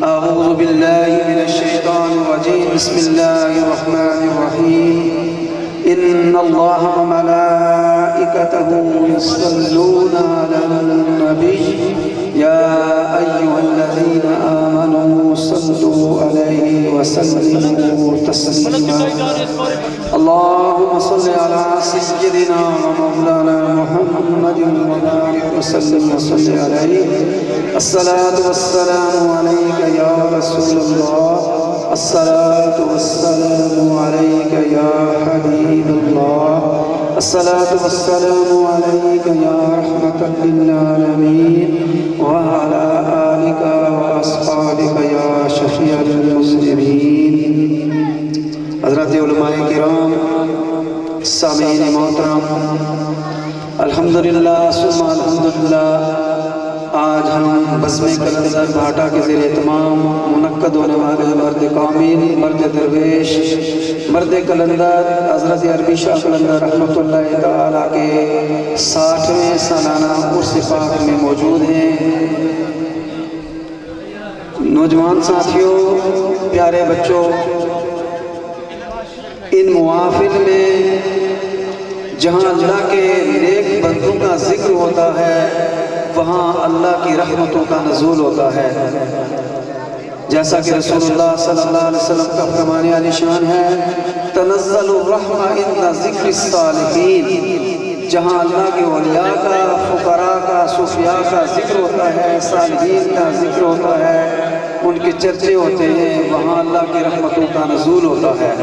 أعوذ بالله من الشيطان الرجيم. بسم الله الرحمن الرحيم. إن الله وملائكته يصلون على النبي يا أيها الذين آمنوا صلوا عليه وسلموا تسليما. اللهم صل على سيدنا ومولانا محمد وبارك وسلم وصل عليه. الصلاة والسلام عليك يا رسول الله. الصلاة والسلام عليك يا حبيب الله. الصلاة والسلام عليك يا رحمة للعالمين وعلى آلك وأصحابك يا شفيع المذنبين. حضرات علماء کرام، سامعین محترم، الحمدللہ ثم الحمدللہ، آج ہم بزم کلندر بھاٹا کے زیر اہتمام منعقد ہونے والے مرد کامل، مرد درویش، مرد کلندر حضرت عربی شاہ کلندر رحمۃ اللہ تعالیٰ کے 60ویں سالانہ عرس پاک میں موجود ہیں۔ نوجوان ساتھیوں، پیارے بچوں، ان محافل میں جہاں اللہ کے نیک بندوں کا ذکر ہوتا ہے، وہاں اللہ کی رحمتوں کا نزول ہوتا ہے۔ جیسا کہ رسول اللہ صلی اللہ علیہ وسلم کا فرمان عالی شان ہے، تنزل الرحمہ عند ذکر الصالحین۔ جہاں اللہ کے اولیاء کا، فقراء کا، صوفیاء کا ذکر ہوتا ہے، صالحین کا ذکر ہوتا ہے، ان کے چرچے ہوتے ہیں، وہاں اللہ کی رحمتوں کا نزول ہوتا ہے۔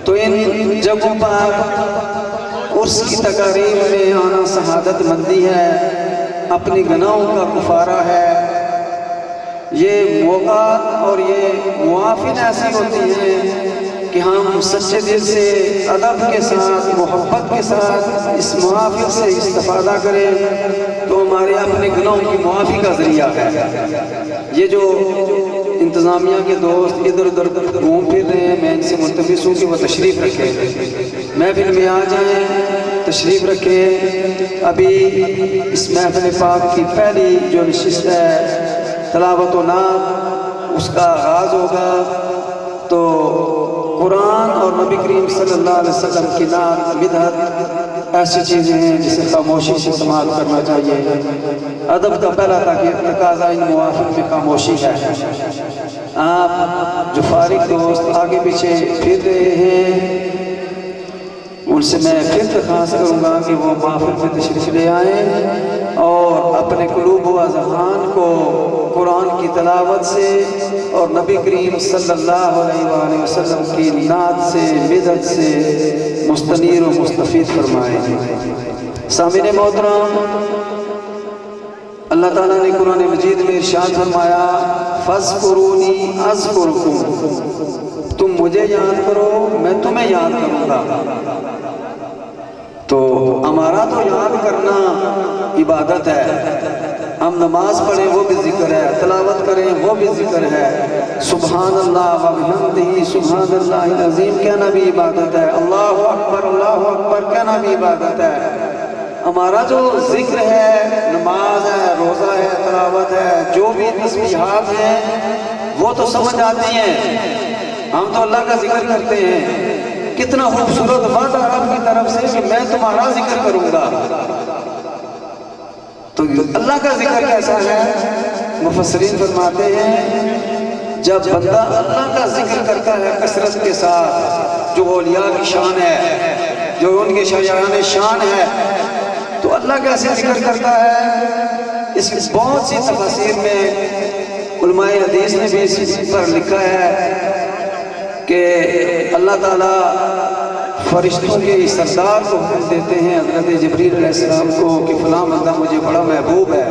تو ان جگہوں پر عرس کی تقاریب میں آنا سعادت مندی ہے، اپنی گناہوں کا کفارہ ہے۔ یہ موقع اور یہ محافل ایسی ہوتی ہیں کہ ہم سچے دل سے، ادب کے ساتھ، محبت کے ساتھ اس محافل سے استفادہ کریں تو ہمارے اپنے گناہوں کی معافی کا ذریعہ ہے۔ یہ جو انتظامیہ کے دوست ادھر ادھر گھوم پھر رہے ہیں، میں ان سے ملتمس ہوں کہ وہ تشریف رکھیں، محفل میں آ جائیں، تشریف رکھیں۔ ابھی اس محفل پاک کی پہلی جو نشست ہے تلاوت و نعت، اس کا آغاز ہوگا۔ تو قرآن اور نبی کریم صلی اللہ علیہ وسلم کی نعت، مدحت ایسی چیزیں ہیں جسے خاموشی سے سماعت کرنا چاہیے۔ ادب کا پہلا تقاضا ان محافل میں خاموشی ہے۔ آپ جو فارغ دوست آگے پیچھے پھر رہے ہیں، ان سے میں پھر درخواست کروں گا کہ وہ محفل میں تشریف لے آئیں اور اپنے قلوب و اذہان کو قرآن کی تلاوت سے اور نبی کریم صلی اللہ علیہ وآلہ وسلم کی نعت سے، مدحت سے مستنیر و مستفید فرمائیں۔ سامعین محترم، اللہ تعالیٰ نے قرآن مجید میں ارشاد فرمایا، فَاذْكُرُونِي أَذْكُرْكُمْ، تم مجھے یاد کرو، میں تمہیں یاد کروں گا۔ تو ہمارا تو یاد کرنا عبادت ہے، ہم نماز پڑھیں وہ بھی ذکر ہے، تلاوت کریں وہ بھی ذکر ہے، سبحان اللہ و بحمدہ سبحان اللہ العظیم کہنا بھی عبادت ہے، اللہ اکبر کہنا بھی عبادت ہے۔ ہمارا جو ذکر ہے، نماز ہے، روزہ ہے، تلاوت ہے، جو بھی تسبیحات ہیں وہ تو سمجھ آتی ہیں، ہم تو اللہ کا ذکر کرتے ہیں۔ کتنا خوبصورت وعدہ رب کی طرف سے کہ میں تمہارا ذکر کروں گا۔ تو اللہ کا ذکر کیسا ہے؟ مفسرین فرماتے ہیں جب بندہ اللہ کا ذکر کرتا ہے کثرت کے ساتھ، جو اولیاء کی شان ہے، جو ان کے شایان شان ہے، تو اللہ کیسے ذکر کرتا ہے؟ اس کی بہت سی تفاسیر میں علماء حدیث نے بھی اس پر لکھا ہے کہ اللہ تعالیٰ فرشتوں کے سردار کو حکم دیتے ہیں حضرت جبریل علیہ السلام کو کہ فلاں بندہ مجھے بڑا محبوب ہے،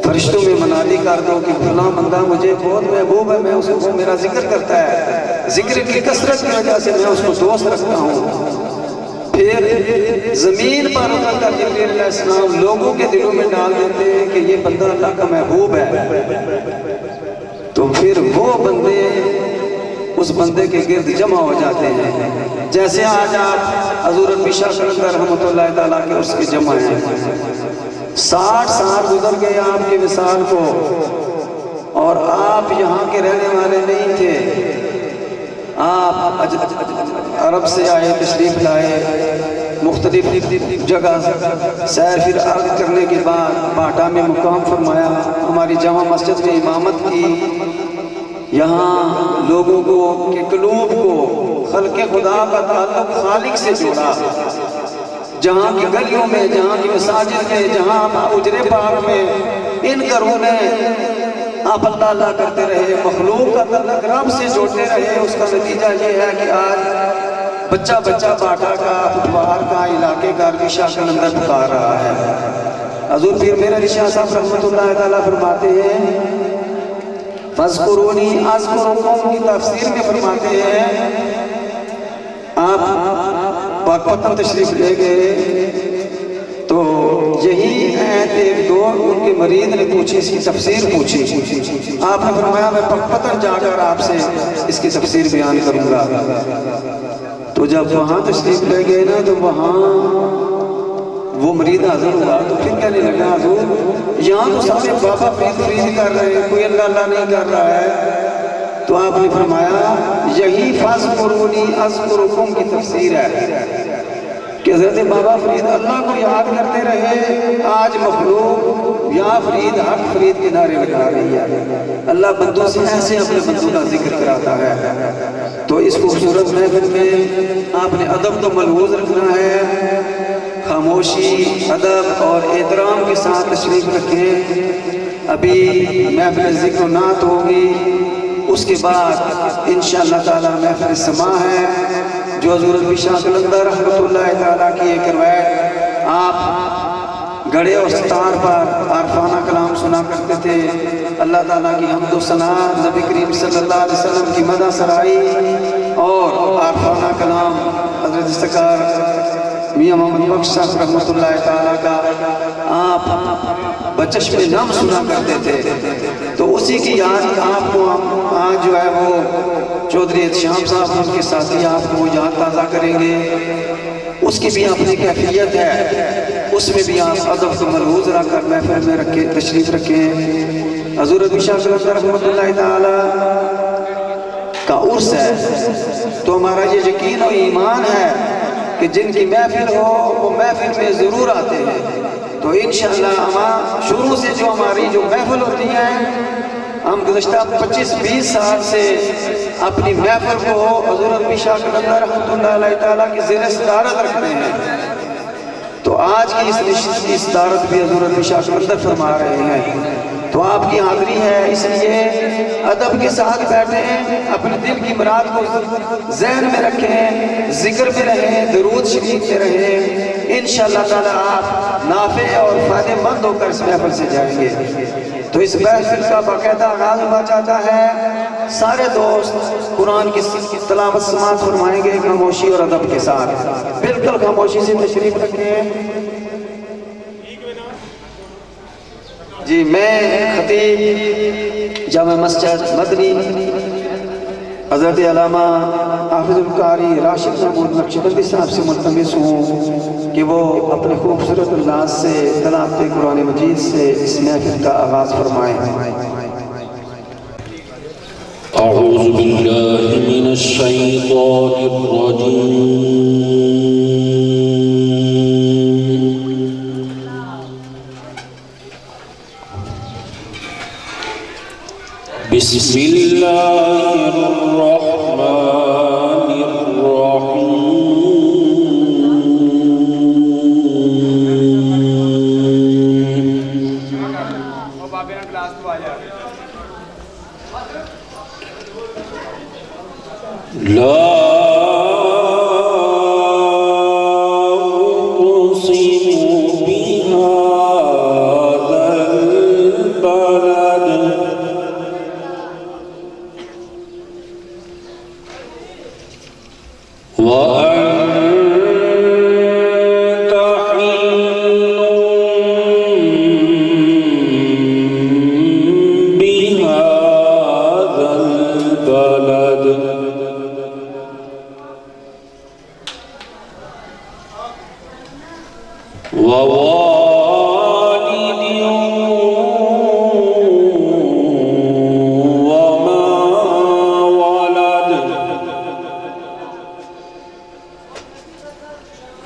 فرشتوں میں منادی کر دو کہ فلاں بندہ مجھے بہت محبوب ہے، میں اس کو میرا ذکر کرتا ہے، ذکر کی کثرت کی وجہ سے میں اس کو دوست رکھتا ہوں۔ پھر زمین پر اتر کر جبریل علیہ السلام لوگوں کے دلوں میں ڈال دیتے ہیں کہ یہ بندہ اللہ کا محبوب ہے، تو پھر وہ بندے اس بندے کے گرد جمع ہو جاتے ہیں۔ جیسے آج آپ حضور عربی شاہ کلندر رحمۃ اللہ تعالیٰ کے اس کے جمع ہیں، 60 سال گزر گئے آپ کی وصال کو، اور آپ یہاں کے رہنے والے نہیں تھے، آپ عرب سے آئے، تشریف لائے، مختلف جگہ سیر پھر عرض کرنے کے بعد باٹا میں مقام فرمایا، ہماری جامع مسجد میں امامت کی، یہاں لوگوں کو کے قلوب کو خلق خدا کا تعلق خالق سے جوڑا، جہاں کی گلیوں میں، جہاں کی مساجد میں، جہاں اجرے پاک میں، ان گھروں میں آپ اللہ اللہ کرتے رہے، مخلوق کا تعلق رب سے جوڑتے رہے۔ اس کا نتیجہ یہ ہے کہ آج بچہ بچہ باٹا کا، اتوار کا، علاقے کا عربی شاہ قلندر پکار رہا ہے۔ حضور پیر میرا علی شاہ صاحب رحمۃ اللہ تعالیٰ فرماتے ہیں، فَاذْكُرُونِي أَذْكُرُكُمْ کی تفسیر میں فرماتے ہیں، آپ پاکپتن تشریف لے گئے تو یہی آیت ایک دور ان کے مرید نے پوچھی، اس کی تفسیر پوچھی، آپ نے فرمایا میں پاکپتن جا کر آپ سے اس کی تفسیر بیان کروں گا۔ تو جب وہاں تشریف لے گئے نا تو وہاں وہ مرید حاضر ہوا تو پھر کہنے لگا، حضور یہاں تو سارے بابا فرید کر رہے ہیں، کوئی اللہ اللہ نہیں کر رہا ہے۔ تو آپ نے فرمایا یہی فَاذْكُرُونِي أَذْكُرُكُمْ کی تفسیر ہے کہ حضرت بابا فرید اللہ کو یاد کرتے رہے، آج مخلوق یا فرید حق فرید کے نعرے لگا رہی ہے۔ اللہ بندوں سے ایسے اپنے بندوں کا ذکر کراتا ہے۔ تو اس خوبصورت محفل میں آپ نے ادب تو ملحوظ رکھنا ہے، خاموشی، ادب اور احترام کے ساتھ تشریف رکھیں۔ ابھی محفل ذکر و نعت ہوگی، اس کے بعد انشاءاللہ تعالی محفل سماع ہے جو حضور عربی شاہ قلندر رحمۃ اللہ تعالیٰ کی ایک روایت، آپ گھڑے اور ستار پر عارفانہ کلام سنا کرتے تھے، اللہ تعالیٰ کی حمد و ثنا، نبی کریم صلی اللہ علیہ وسلم کی مدح سرائی اور عارفانہ کلام حضرت سرکار میاں محمد بخش صاحب رحمۃ اللہ تعالیٰ کا آپ بچشم نم سنا کرتے تھے۔ تو اسی کی یاد آپ کو آج جو ہے وہ چودھری احتشام صاحب ان کے ساتھی آپ کو یاد تازہ کریں گے، اس کی بھی اپنی کیفیت ہے، اس میں بھی آپ ادب کو ملحوظ رکھ کر محفل میں رکھیں، تشریف رکھیں۔ حضور عربی شاہ قلندر رحمۃ اللہ تعالیٰ کا عرس ہے تو ہمارا یہ یقین و ایمان ہے کہ جن کی محفل ہو وہ محفل میں ضرور آتے ہیں۔ تو انشاءاللہ ہم شروع سے جو ہماری جو محفل ہوتی ہیں، ہم گزشتہ 25-20 سال سے اپنی محفل کو حضور عربی شاہ قلندر رحمۃ اللہ تعالیٰ کی زیر صدارت رکھتے ہیں۔ تو آج کی اس نشست کی صدارت بھی حضور عربی شاہ قلندر فرما رہے ہیں، تو آپ کی حاضری ہے، اس لیے ادب کے ساتھ بیٹھیں، اپنے دل کی مراد کو ذہن میں رکھیں، ذکر میں رہیں، درود شریف میں رہیں، انشاءاللہ تعالی آپ نافع اور فائدہ مند ہو کر اس محفل سے جائیں گے۔ تو اس محفل کا باقاعدہ آغاز ہوا چاہتا ہے، سارے دوست قرآن کی تلاوت سماعت فرمائیں گے خاموشی اور ادب کے ساتھ، بالکل خاموشی سے تشریف رکھیں۔ جی میں خطیب جامع مسجد مدنی حضرت علامہ حافظ القاری راشد محمود نقشبندی صاحب سے ملتمس ہوں کہ وہ اپنے خوبصورت انداز سے تلاوت قرآن مجید سے اس محفل کا آغاز فرمائیں۔ اعوذ باللہ من الشیطان الرجیم، بسم اللہ الرحمن الرحیم، لا ووالد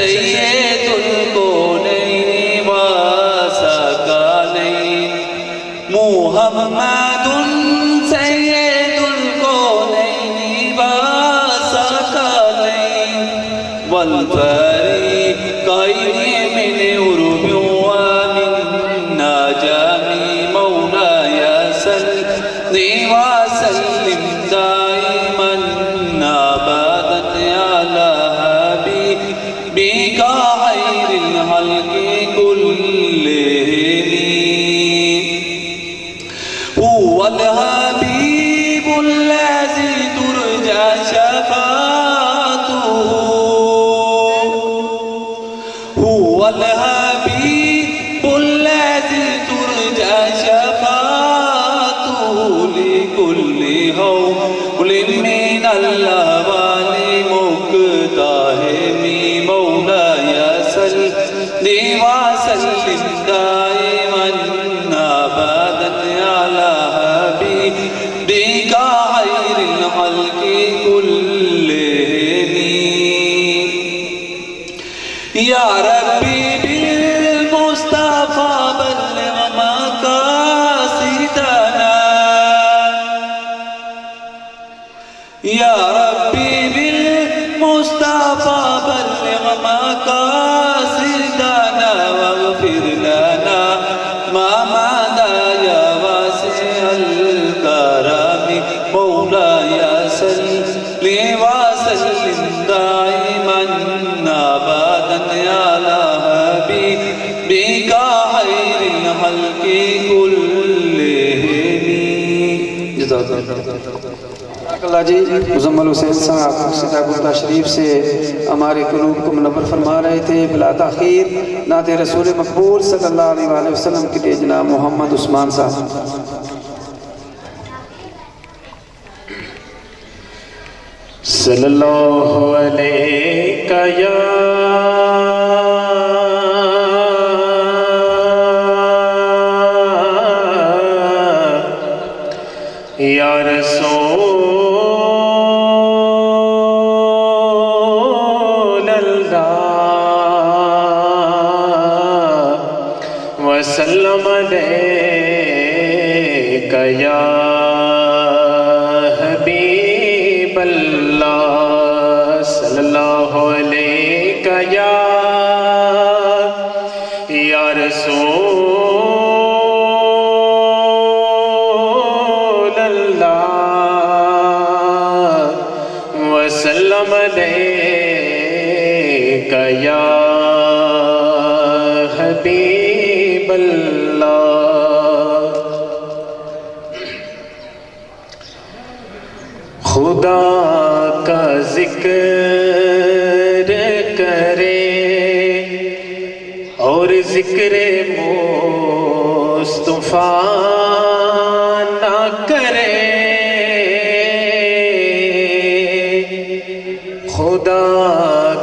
سید الکونین وثقلین محمد سید الکونین وثقلین والفریقین من عرب ومن نجم مولاي صل وسلم دائما ابدا على حبيبك خير الخلق كلهم هو الحبيب الذي ترجى شفاعته هو الحبيب الذي ترجى شفاعته لكل هول من الأهوال مقتحم مولاي صل وسلم دائما ابدا على حبيبك خير الخلق كلهم يا ربي بالمصطفى بلغ مقاصدنا يا ربي بالمصطفى بلغ مقاصدنا واغفر لنا ما مضى يا واسع الكرم مولاي صل وسلم دائما ابدا على حبيبك خير الخلق كلهم جزاک اللہ جی مزمل حسین صاحب صدا گفتہ شریف سے ہمارے قلوب کو منور فرما رہے تھے بلا تاخیر نعت رسول مقبول صلی اللہ علیہ وآلہ وسلم کے لیے جناب محمد عثمان صاحب صلی اللہ علیہ یا رسول اللہ وسلم علیک یا حبیب اللہ صلی اللہ علیہ یا رسول اللہ وسلم علیک یا حبیب اللہ خدا کا ذکر کرے اور ذکر مصطفیٰ نہ کرے خدا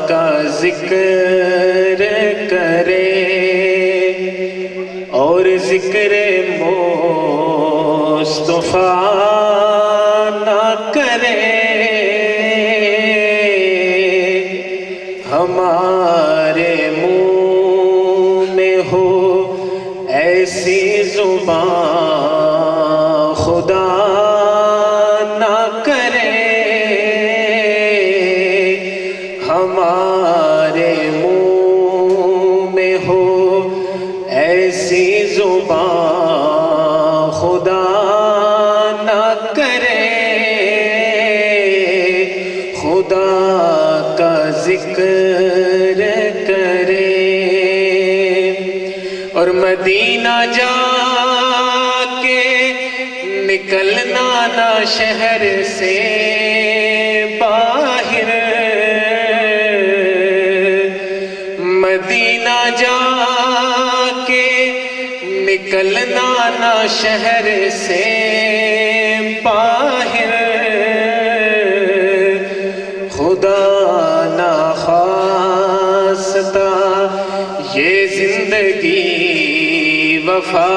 کا ذکر کرے اور ذکر مصطفیٰ نہ کرے ہمارے منہ میں ہو ایسی زبان خدا نہ کرے ہمارے منہ میں ہو ایسی زبان خدا نہ کرے خدا کا ذکر کرے اور مدینہ جا کے نکلنا نہ شہر سے باہر مدینہ جا کے نکلنا نہ شہر سے باہر خدا نہ خواستہ یہ زندگی وفا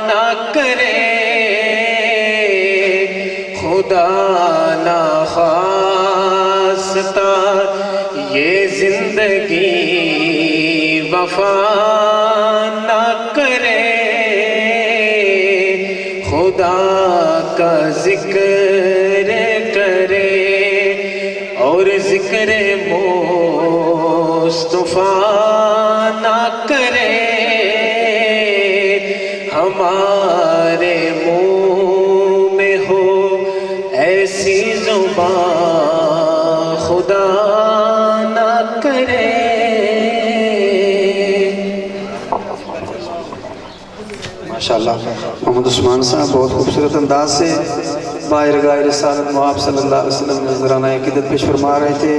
نہ کرے خدا نہ خواستہ یہ زندگی زندگی وفا نہ کرے خدا کا ذکر کرے اور ذکر مصطفیٰ نہ کرے ہمارے منہ میں ہو ایسی زبان خدا نہ کرے. ماشاءاللہ محمد عثمان صاحب بہت خوبصورت انداز سے بارگاہ رسالت محب صلی اللہ علیہ وسلم میں نذرانہ عقیدت پیش فرما رہے تھے.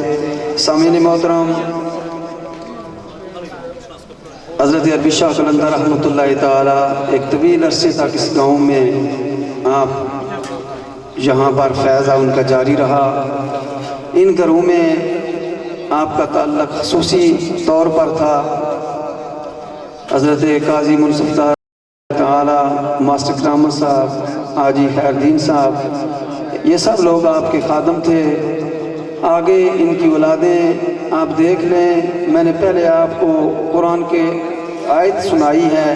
سامعین محترم، حضرت عربی شاہ قلندر رحمۃ اللہ تعالی ایک طویل عرصے تک اس گاؤں میں آپ یہاں پر فیض ان کا جاری رہا. ان گھروں میں آپ کا تعلق خصوصی طور پر تھا. حضرت قاضی منصف تعالی، ماسٹر کرامت صاحب، حاجی خیر الدین صاحب، یہ سب لوگ آپ کے خادم تھے. آگے ان کی اولادیں آپ دیکھ لیں. میں نے پہلے آپ کو قرآن کے آیت سنائی ہے.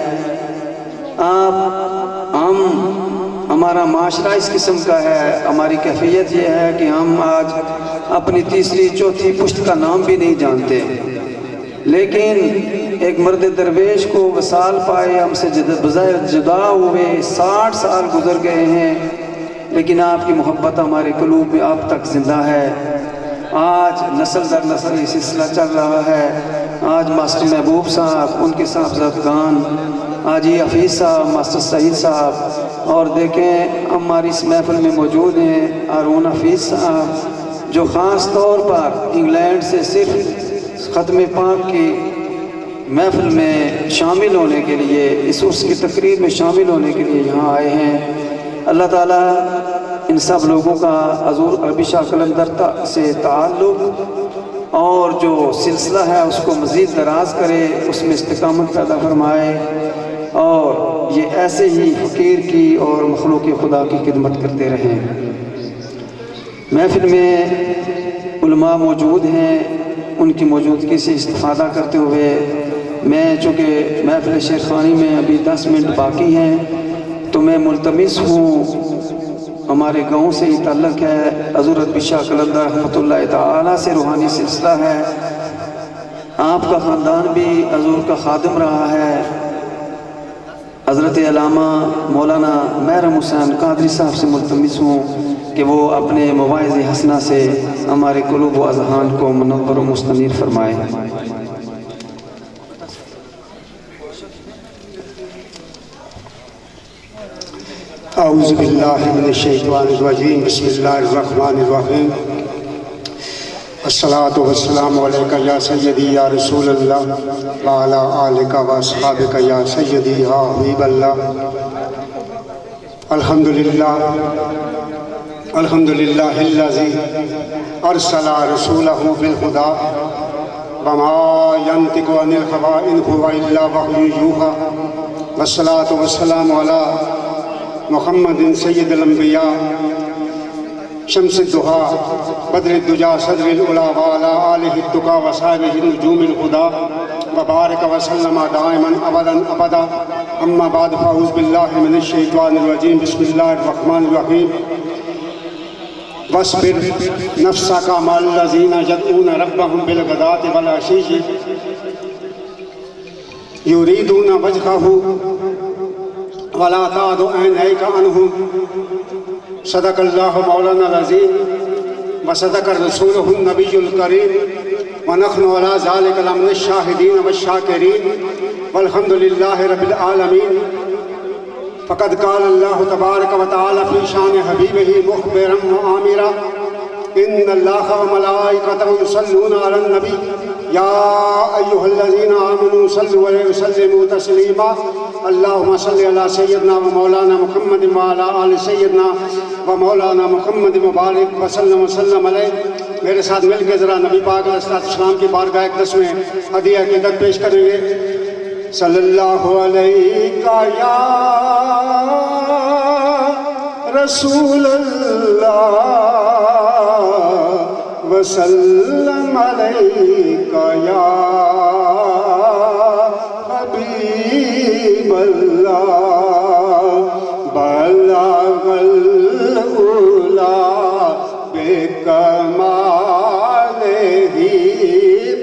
ہمارا معاشرہ اس قسم کا ہے، ہماری کیفیت یہ ہے کہ ہم آج اپنی تیسری چوتھی پشت کا نام بھی نہیں جانتے. لیکن ایک مرد درویش کو وصال پائے، ہم سے بظاہر جدا ہوئے 60 سال گزر گئے ہیں، لیکن آپ کی محبت ہمارے قلوب میں اب تک زندہ ہے. آج نسل در نسل یہ سلسلہ چل رہا ہے. آج ماسٹر محبوب صاحب، ان کے صاحبزادگان، حاجی حفیظ صاحب، ماسٹر سعید صاحب، اور دیکھیں ہماری اس محفل میں موجود ہیں ہارون حفیظ صاحب، جو خاص طور پر انگلینڈ سے صرف ختم پاک کی محفل میں شامل ہونے کے لیے، اس عرس کی تقریب میں شامل ہونے کے لیے یہاں آئے ہیں. اللہ تعالیٰ ان سب لوگوں کا حضور عربی شاہ قلندر سے تعلق اور جو سلسلہ ہے اس کو مزید دراز کرے، اس میں استقامت پیدا فرمائے، اور یہ ایسے ہی فقیر کی اور مخلوق خدا کی خدمت کرتے رہیں. محفل میں علماء موجود ہیں، ان کی موجودگی سے استفادہ کرتے ہوئے میں، چونکہ محفل شیرخوانی میں ابھی 10 منٹ باقی ہیں، تو میں ملتمس ہوں، ہمارے گاؤں سے ہی تعلق ہے، حضور عربی شاہ قلندر رحمۃ اللہ تعالی سے روحانی سلسلہ ہے. آپ کا خاندان بھی حضور کا خادم رہا ہے. حضرت علامہ مولانا محرم حسین قادری صاحب سے ملتمس ہوں کہ وہ اپنے مواعظ حسنہ سے ہمارے قلوب و اذہان کو منور و مستنیر فرمائے. اعوذ باللہ من الشیطان الرجیم، بسم اللہ الرحمن الرحیم. الصلاۃ والسلام علیک یا سیدی یا رسول اللہ وعلی آلک و اصحابک یا سیدی یا حبیب اللہ. الحمدللہ الذی ارسل رسولہ بالہدی وما ینطق عن الہوی ان هو الا وحی یوحی. والصلاۃ والسلام علی محمد سید الانبیاء شمس الضحیٰ بدر الدجا صدر العلا وعلی آلہ التقیٰ وصحبہ نجوم الہدیٰ وبارک وسلم دائما ابدا. اما بعد فاعوذ باللہ من الشیطان الرجیم، بسم اللہ الرحمن الرحیم. واصبر نفسک مع الذین یدعون ربهم بالغداۃ والعشی یریدون وجہہ ولا تعد عینیک عنہم. صدق اللہ مولانا العظیم وصدق رسولہ النبی الکریم ونحن علی ذلک لمن الشاہدین والشاکرین والحمد للہ رب العالمین. فقد قال اللہ تبارک و تعالی فی شان حبیبہ مخبرا وآمرا ان اللہ وملائکتہ یصلون علی النبی یا ایہا الذین آمنوا صلوا علیہ وسلموا تسلیما. اللہم صلی علی سیدنا و مولانا محمد وعلی آل سیدنا و مولانا محمد مبارک وسلم وسلم علیہ. میرے ساتھ مل کے ذرا نبی پاک علیہ السلام کی بارگاہ اقدس میں ہدیہ عقیدت پیش کریں گے. صلی اللہ علیہ یا رسول اللہ وسلم علیکہ یا حبیب اللہ بلغ العلا بکمالہ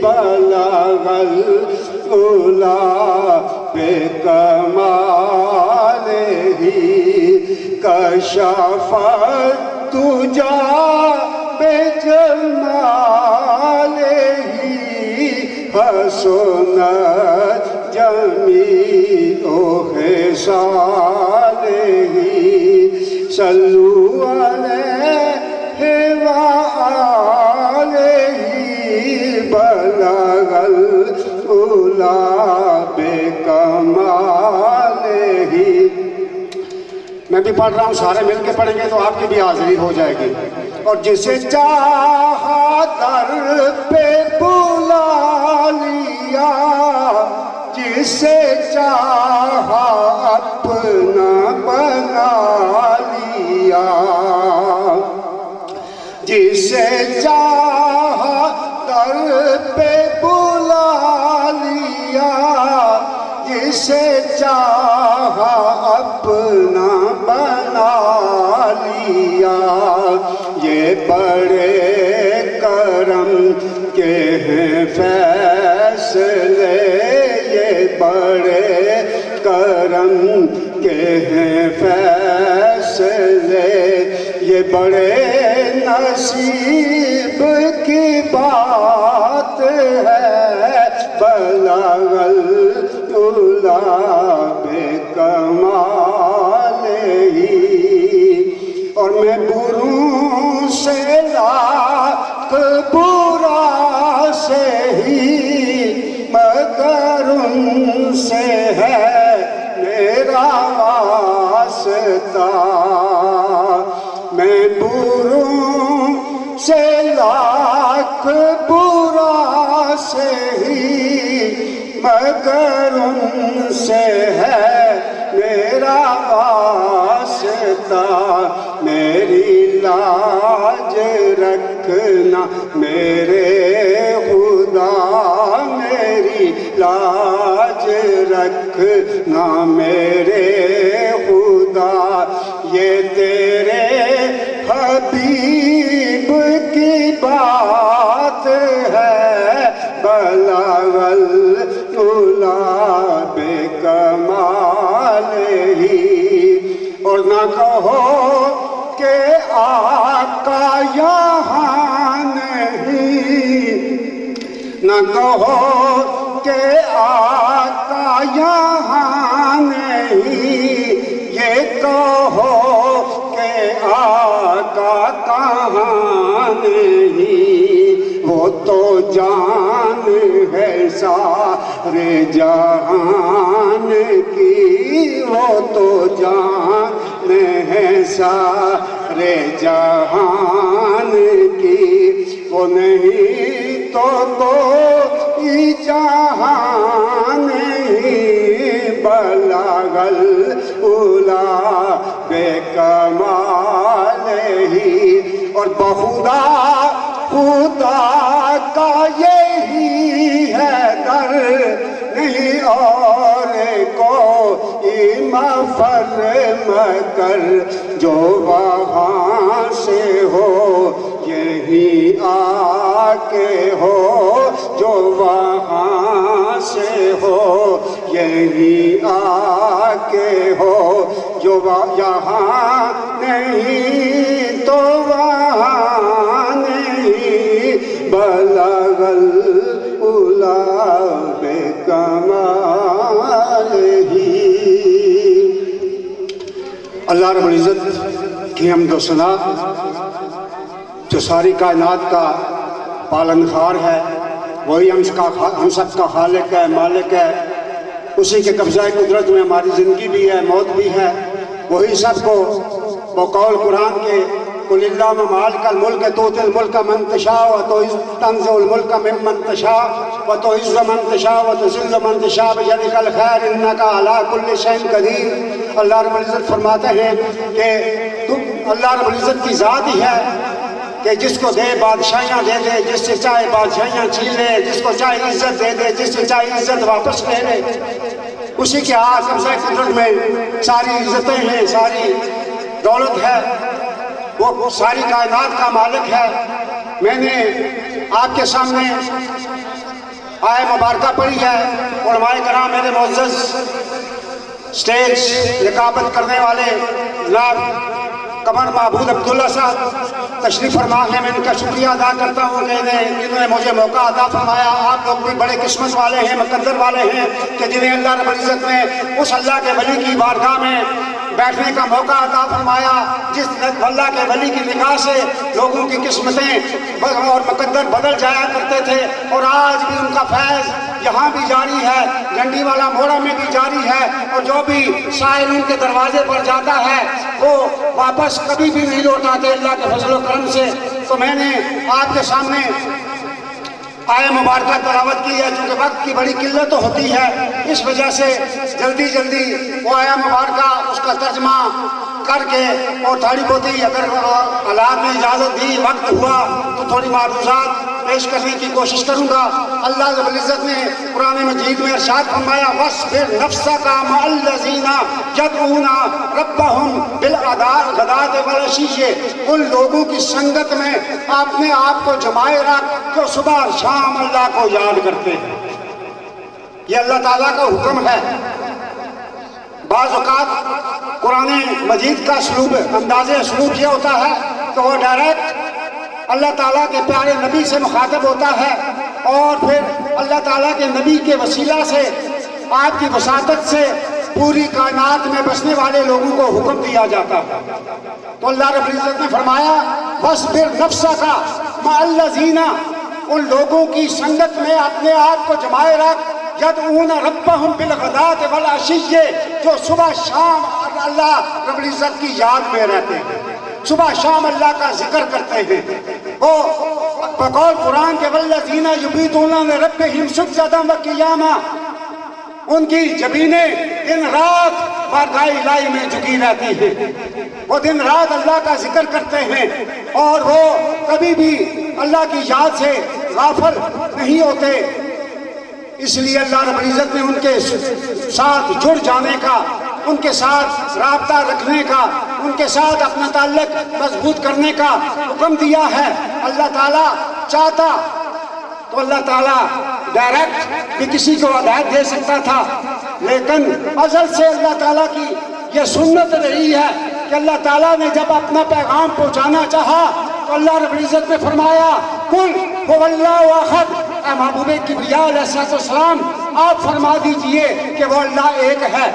بلغ العلا بکمالہ کشف الدجی بجمالہ حسنت جمیع خصالہ صلوا علیہ وآلہ بلغ العلا بکمالہ۔ میں بھی پڑھ رہا ہوں، سارے مل کے پڑھیں گے تو آپ کی بھی حاضری ہو جائے گی۔ اور جسے چاہا در پہ بلا لیا، جسے چاہا اپنا بنا لیا، جسے چاہا در پہ بلا لیا، جسے چاہا اپنا بنا لیا۔ یہ بڑے کرم کے ہیں فیصلے، یہ بڑے کرم کے ہیں فیصلے، یہ بڑے نصیب کی بات ہے بلغ العلا بکمالہ۔ اور میں بروں سے لاکھ برا سے ہی مگر ان سے ہے میرا واسطہ، میں بروں سے لاکھ برا سے ہی مگر ان سے ہے میرا واسطہ۔ میری لاج رکھنا میرے خدا، میری لاج رکھنا میرے خدا، یہ تیرے حبیب کی بات ہے بلغ العلا بکمالہ۔ اور نہ کہو کہ آقا یہاں نہیں، نہ کہو کہ آقا یہاں نہیں، یہ کہو کہ آقا کہاں نہیں۔ وہ تو جان ہے سارے جہان کی، وہ تو جان ہے سارے جہان کی، وہ نہیں تو کوئی جہان نہیں بلغ العلا بکمالہ۔ اور بخدا خدا کا یہی ہے در، نہیں اور کوئی مفر مگر، جو وہاں سے ہو یہی آ کے ہو، جو وہاں سے ہو یہی آ کے ہو، جو یہاں نہیں تو وہاں نہیں بلغ العلا بکمالہ۔ اللہ رب العزت کی حمد و ثنا جو ساری کائنات کا پالنہار ہے، وہی ہم سب کا خالق ہے، مالک ہے، اسی کے قبضہ قدرت میں ہماری زندگی بھی ہے، موت بھی ہے، وہی سب کو بقول قرآن کے قل اللہم مالک الملک تؤتی الملک من تشاء وتنزع الملک ممن تشاء وتعز من تشاء وتذل من تشاء بیدک الخیر انک علی کل شیء قدیر۔ اللہ رب العزت فرماتے ہیں کہ اللہ رب العزت کی ذات ہی ہے کہ جس کو دے بادشاہیاں دے دے، جس سے چاہے بادشاہیاں چھین لے، جس کو چاہے عزت دے دے، جس سے چاہے عزت واپس لے لے، اسی کے ہاتھ قبضہ قدرت میں ساری عزتیں ہیں، ساری دولت ہے، وہ ساری کائنات کا مالک ہے۔ میں نے آپ کے سامنے آیت مبارکہ پڑھی ہے، علماء کرام میرے معزز سٹیج رقابت کرنے والے جناب قمر محمود عبداللہ صاحب تشریف فرما ہے، میں ان کا شکریہ ادا کرتا ہوں کہ انہوں نے مجھے موقع عطا فرمایا۔ آپ لوگ بھی بڑے قسمت والے ہیں، مقدر والے ہیں کہ جنہیں اللہ رب العزت نے اس اللہ کے ولی کی بارگاہ میں بیٹھنے کا موقع عطا فرمایا، جس اللہ کے ولی کی نگاہ سے لوگوں کی قسمتیں اور مقدر بدل جایا کرتے تھے، اور آج بھی ان کا فیض یہاں بھی جاری ہے، گنڈی والا موڑا میں بھی جاری ہے، اور جو بھی سائل ان کے دروازے پر جاتا ہے وہ واپس کبھی بھی نہیں لوٹاتے اللہ کے فضل و کرم سے۔ تو میں نے آپ کے سامنے آیت مبارکہ تلاوت کی ہے، چونکہ وقت کی بڑی قلت ہوتی ہے، اس وجہ سے جلدی جلدی وہ آیت مبارکہ اس کا ترجمہ کر کے اور تھوڑی بہت ہی اگر حالات نے اجازت دی، وقت ہوا تو تھوڑی معروضات پیش کرنے کی کوشش کروں گا۔ اللہ رب العزت نے قرآن مجید میں ارشاد فرمایا وَاصْبِرْ نَفْسَكَ مَعَ الَّذِينَ يَدْعُونَ رَبَّهُمْ بِالْغَدَاةِ وَالْعَشِيِّ، ان لوگوں کی سنگت میں اپنے آپ کو جمائے رکھ جو صبح اور شام اللہ کو یاد کرتے ہیں۔ یہ اللہ تعالیٰ کا حکم ہے۔ بعض اوقات قرآن مجید کا اسلوب، انداز اسلوب یہ ہوتا ہے کہ وہ ڈائریکٹ اللہ تعالیٰ کے پیارے نبی سے مخاطب ہوتا ہے، اور پھر اللہ تعالیٰ کے نبی کے وسیلہ سے آپ کی وساطت سے پوری کائنات میں بسنے والے لوگوں کو حکم دیا جاتا ہے۔ تو اللہ رب العزت نے فرمایا وَاصْبِرْ نَفْسَكَ مَعَ الَّذِينَ، ان لوگوں کی سنگت میں اپنے آپ کو جمائے رکھ يَدْعُونَ رَبَّهُمْ بِالْغَدَاةِ وَالْعَشِيِّ، جو صبح شام اللہ رب العزت کی یاد میں رہتے ہیں، صبح شام اللہ کا ذکر کرتے ہیں۔ وہ بقول قرآن کے وَالَّذِينَ يُبِيتُونَ لِرَبِّهِمْ سُجَّدًا وَقِيَامًا، ان کی جبینیں دن رات بارگاہ الہی میں جھکی رہتی ہیں، وہ دن رات اللہ کا ذکر کرتے ہیں، اور وہ کبھی بھی اللہ کی یاد سے غافل نہیں ہوتے۔ اس لیے اللہ رب العزت نے ان کے ساتھ جڑ جانے کا، ان کے ساتھ رابطہ رکھنے کا، ان کے ساتھ اپنا تعلق مضبوط کرنے کا حکم دیا ہے۔ اللہ تعالیٰ چاہتا تو اللہ تعالیٰ ڈائریکٹ بھی کسی کو ہدایت دے سکتا تھا، لیکن ازل سے اللہ تعالیٰ کی یہ سنت رہی ہے کہ اللہ تعالیٰ نے جب اپنا پیغام پہنچانا چاہا تو اللہ رب العزت نے فرمایا قُلْ هُوَ اللَّهُ أَحَدٌ، اے محبوب کبریاء علیہ السلام آپ فرما دیجئے کہ وہ اللہ ایک ہے۔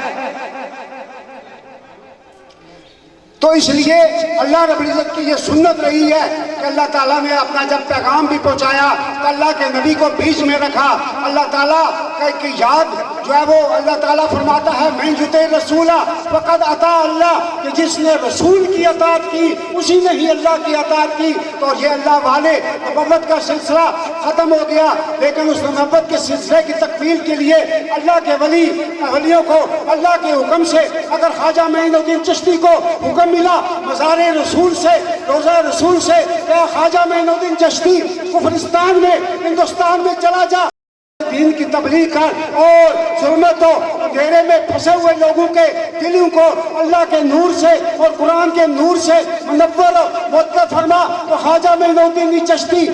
تو اس لیے اللہ رب العزت کی یہ سنت رہی ہے کہ اللہ تعالیٰ نے اپنا جب پیغام بھی پہنچایا تو اللہ کے نبی کو بیچ میں رکھا۔ اللہ تعالیٰ کی یاد جو ہے وہ اللہ تعالیٰ فرماتا ہے مَن یُطِعِ الرَّسُولَ فَقَدْ أَطَاعَ اللَّهَ، کہ جس نے رسول کی اطاعت کی اسی نے ہی اللہ کی اطاعت کی۔ تو یہ اللہ والے نبوت کا سلسلہ ختم ہو گیا، لیکن اس نبوت کے سلسلے کی تکمیل کے لیے اللہ کے ولیوں کو اللہ کے حکم سے، اگر خواجہ معین الدین چشتی کو حکم ملا مزار رسول سے، روزہ رسول سے، کہ خواجہ معین الدین چشتی کفرستان میں، ہندوستان میں چلا جا، دین کی تبلیغ کر اور ظلمت و اندھیرے میں پھنسے ہوئے لوگوں کے دلوں کو اللہ کے نور سے اور قرآن کے نور سے منور و مطلع فرما۔ تو خواجہ معین الدین چشتی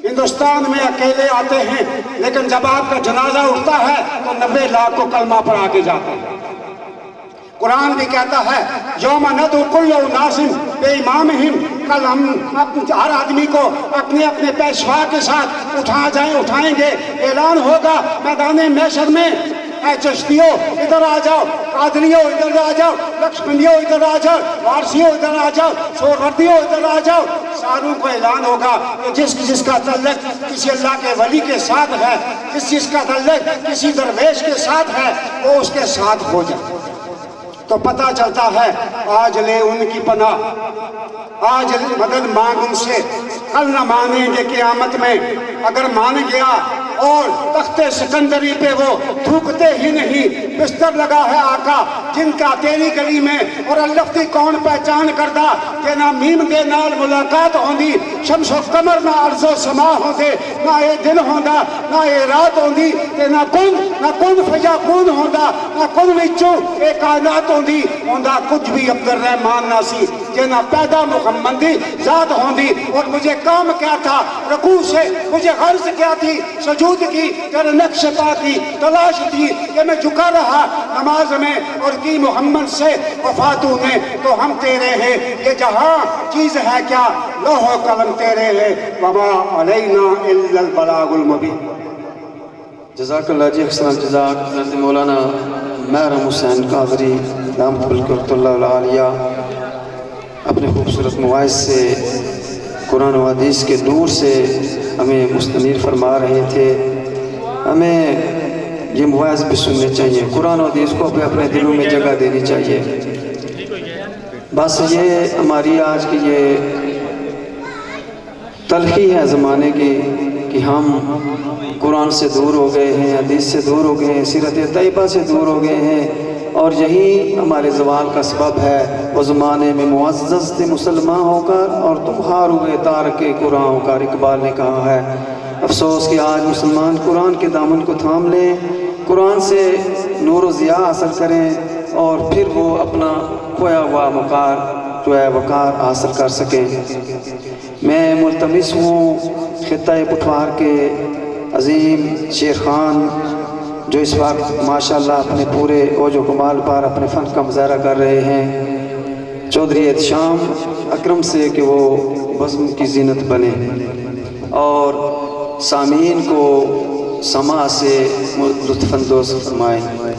ہندوستان میں اکیلے آتے ہیں، لیکن جب آپ کا جنازہ اٹھتا ہے تو 90 لاکھ کو کلمہ پڑھا کے جاتے ہیں۔ قرآن بھی کہتا ہے یوم ندعو کل اناس بامامہم، کل ہم ہر آدمی کو اپنے اپنے پیشوا کے ساتھ اٹھائیں گے۔ اعلان ہوگا میدان محشر میں اے چشتیوں ادھر آ جاؤ، قادریوں ادھر آ جاؤ، لکشمنیوں ادھر آ جاؤ، وارسیوں ادھر آ جاؤ، سوروردیوں ادھر آ جاؤ۔ ساروں کو اعلان ہوگا کہ جس کا تعلق کسی اللہ کے ولی کے ساتھ ہے، جس کا تعلق کسی درویش کے ساتھ ہے، وہ اس کے ساتھ ہو جائے۔ تو پتہ چلتا ہے آج لے ان کی پناہ، آج مدد مانگ ان سے، کل نہ مانیں گے قیامت میں۔ اگر مان گیا اور تخت تخت سکندری پہ وہ تھوکتے ہی نہیں، بستر لگا ہے آقا جن کا تیری گلی میں، اور لفظی کون پہچان کردہ کہ نہ میم دے نال ملاقات ہوندی، شمس و قمر نہ عرض و سما ہوندے، نہ اے دن ہوندا نہ اے رات ہوندی، تے نہ کن فیکون ہوندا، نہ کن وچوں اے کائنات ہوندی، ہوندا کچھ بھی عبد الرحمن نہ سی کہ نہ پیدا محمد دی ذات ہوندی۔ اور مجھے کام کیا تھا رکوع سے، مجھے غرض کیا تھی سجود کی، تیرے نقش پا کی تلاش تھی کہ میں جھکا رہا نماز میں، اور کی محمد سے وفاتوں نے تو ہم تیرے ہیں، یہ جہاں چیز ہے کیا لوح و قلم تیرے ہیں، وما علینا الا البلاغ المبین۔ جزاک اللہ جی، احسن جزاک حضرت مولانا محرم حسین قادری دامت برکاتہ اللہ العالیہ اپنے خوبصورت مواعظ سے، قرآن و حدیث کے نور سے ہمیں مستنیر فرما رہے تھے۔ ہمیں یہ مواعظ بھی سننے چاہیے، قرآن و حدیث کو بھی اپنے دلوں میں جگہ دینی چاہیے۔ بس یہ ہماری آج کی یہ تلخی ہے زمانے کی کہ ہم قرآن سے دور ہو گئے ہیں، حدیث سے دور ہو گئے ہیں، سیرت طیبہ سے دور ہو گئے ہیں، اور یہی ہمارے زوال کا سبب ہے۔ وہ زمانے میں معزز تھے مسلمان ہو کر، اور تم ہار ہوئے تارک قرآن ہو کر، اقبال نے کہا ہے۔ افسوس کہ آج مسلمان قرآن کے دامن کو تھام لیں، قرآن سے نور و ضیاء حاصل کریں، اور پھر وہ اپنا کھویا ہوا وقار حاصل کر سکیں۔ میں ملتمس ہوں خطہ پٹھوار کے عظیم شیر خان، جو اس وقت ماشاءاللہ اپنے پورے اوج و کمال پر اپنے فن کا مظاہرہ کر رہے ہیں، چودھری احتشام اکرم سے کہ وہ بزم کی زینت بنے، اور سامعین کو سماع سے لطف اندوز فرمائیں۔